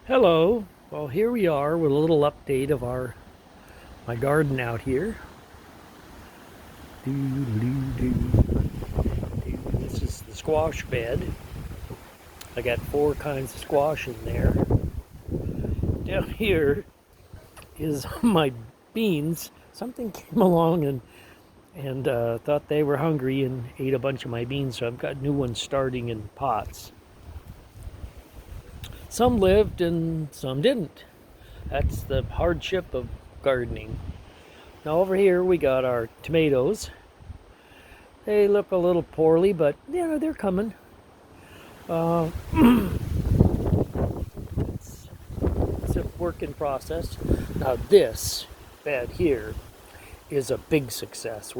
Hello. Well, here we are with a little update of my garden out here. This is the squash bed. I got 4 kinds of squash in there. Down here is my beans. Something came along and thought they were hungry and ate a bunch of my beans, so I've got new ones starting in pots. Some lived and some didn't. That's the hardship of gardening. Now over here we got our tomatoes. They look a little poorly, but they're coming. It's a work in process. Now this bed here is a big success.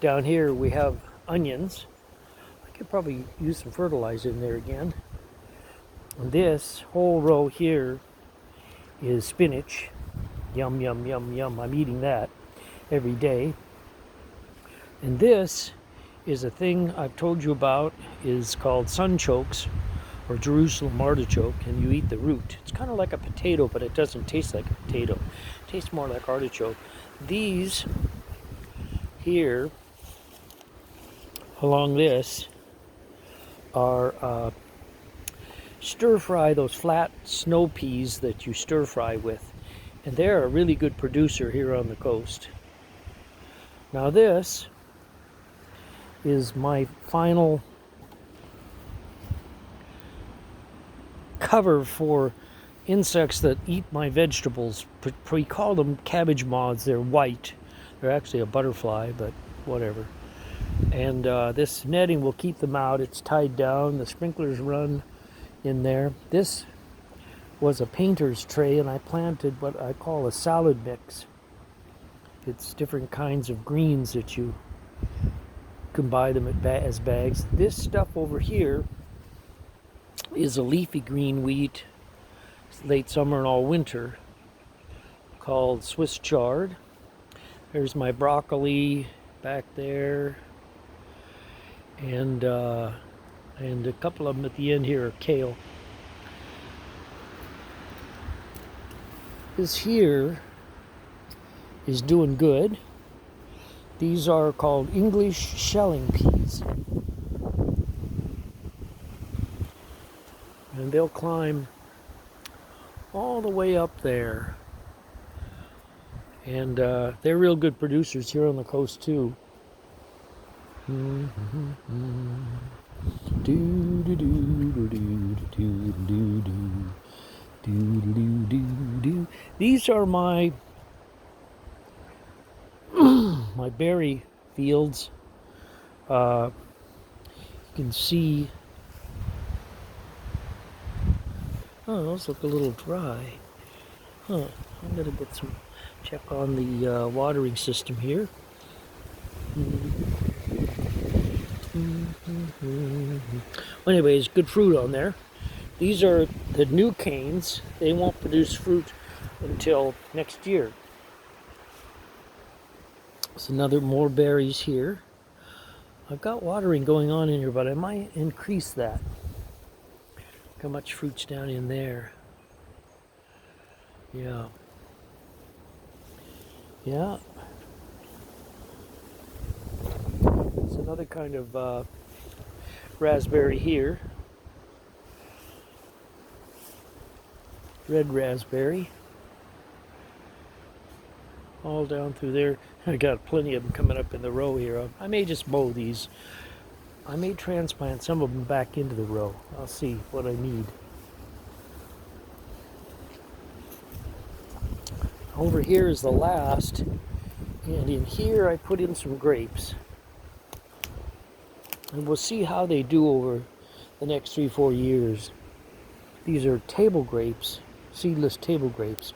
Down here we have onions. I could probably use some fertilizer in there again. And this whole row here is spinach. Yum, yum, yum, yum. I'm eating that every day. And this is a thing I've told you about, is called sunchokes or Jerusalem artichoke, and you eat the root. It's kind of like a potato, but it doesn't taste like a potato. It tastes more like artichoke. These here along this are stir fry, those flat snow peas that you stir fry with, and they're a really good producer here on the coast. Now this is my final cover for insects that eat my vegetables. We call them cabbage moths. They're white. They're actually a butterfly, but whatever. And this netting will keep them out. It's tied down. The sprinklers run in there. This was a painter's tray, and I planted what I call a salad mix. It's different kinds of greens that you can buy them as bags. This stuff over here is a leafy green wheat, late summer and all winter, called Swiss chard. There's my broccoli back there, and a couple of them at the end here are kale. This here is doing good. These are called English shelling peas. And they'll climb all the way up there. And they're real good producers here on the coast too. These are my my berry fields. You can see, those look a little dry. I'm gonna get some, check on the watering system here. Well, anyways, good fruit on there. These are the new canes. They won't produce fruit until next year. There's more berries here. I've got watering going on in here, but I might increase that. Look how much fruit's down in there. Yeah. It's another kind of raspberry here. Red raspberry. All down through there. I got plenty of them coming up in the row here. I may just mow these. I may transplant some of them back into the row. I'll see what I need. Over here is the last, and in here I put in some grapes. And we'll see how they do over the next 3-4 years. These are table grapes, seedless table grapes,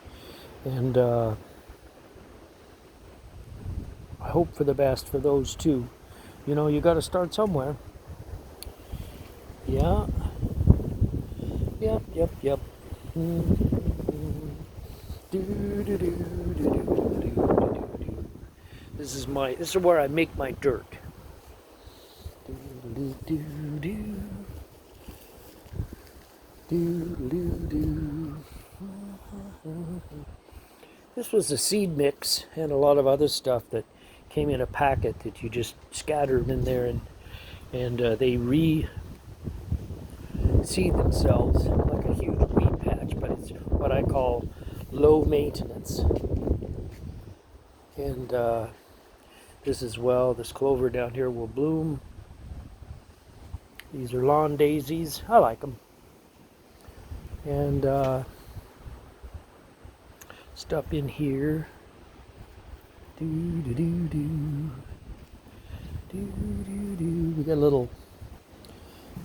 and I hope for the best for those too. You got to start somewhere. Yeah. Yep. This is where I make my dirt. This was a seed mix and a lot of other stuff that came in a packet that you just scatter them in there, and they re-seed themselves like a huge weed patch, but it's what I call low maintenance. And this as well, this clover down here will bloom. These are lawn daisies. I like them. And stuff in here. Do do do do. Do do do. We got a little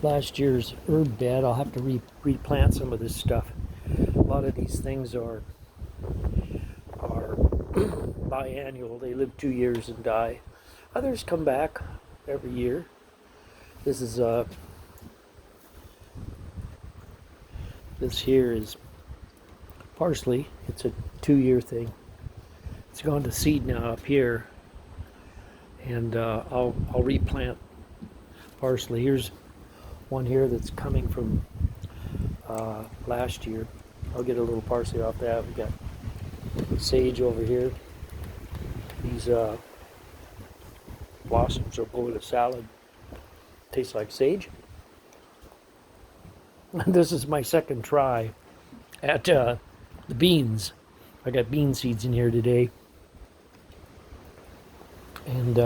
last year's herb bed. I'll have to replant some of this stuff. A lot of these things are biannual. They live 2 years and die. Others come back every year. This is this here is parsley. It's a 2-year thing. It's gone to seed now up here, and I'll replant parsley. Here's one here that's coming from last year. I'll get a little parsley off that. We got sage over here. These blossoms will go in a salad. Tastes like sage. This is my second try at the beans. I got bean seeds in here today. And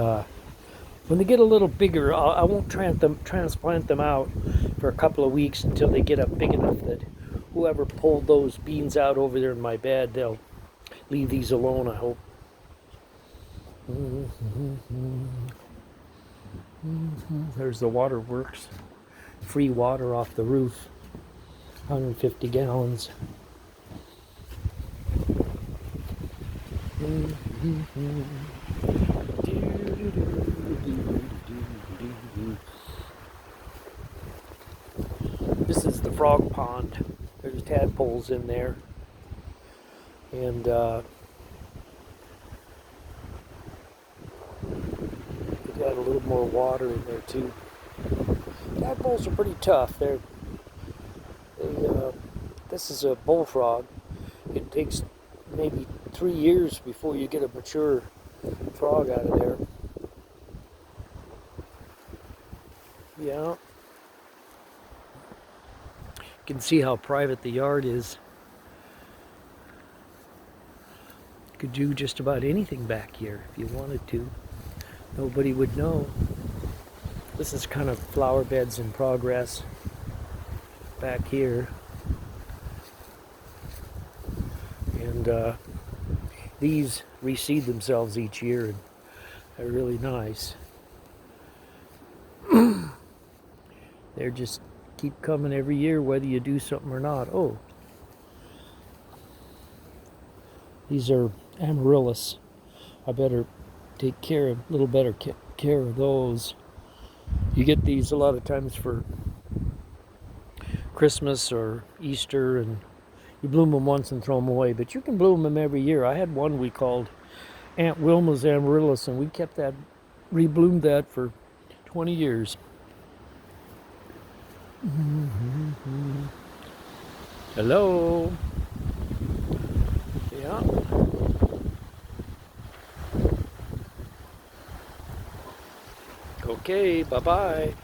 when they get a little bigger, I won't transplant them out for a couple of weeks until they get up big enough that whoever pulled those beans out over there in my bed, they'll leave these alone, I hope. There's the waterworks. Free water off the roof. 150 gallons. This is the frog pond. There's tadpoles in there. And we got a little more water in there too. Tadpoles are pretty tough. This is a bullfrog. It takes maybe 3 years before you get a mature frog out of there. Yeah. You can see how private the yard is. You could do just about anything back here if you wanted to. Nobody would know. This is kind of flower beds in progress back here. And these reseed themselves each year, and they're really nice. They're just keep coming every year whether you do something or not. Oh, these are amaryllis. I better take a little better care of those. You get these a lot of times for Christmas or Easter, and you bloom them once and throw them away, but you can bloom them every year. I had one we called Aunt Wilma's amaryllis, and we kept that, rebloomed that for 20 years. Hello. Yeah. Okay, bye-bye.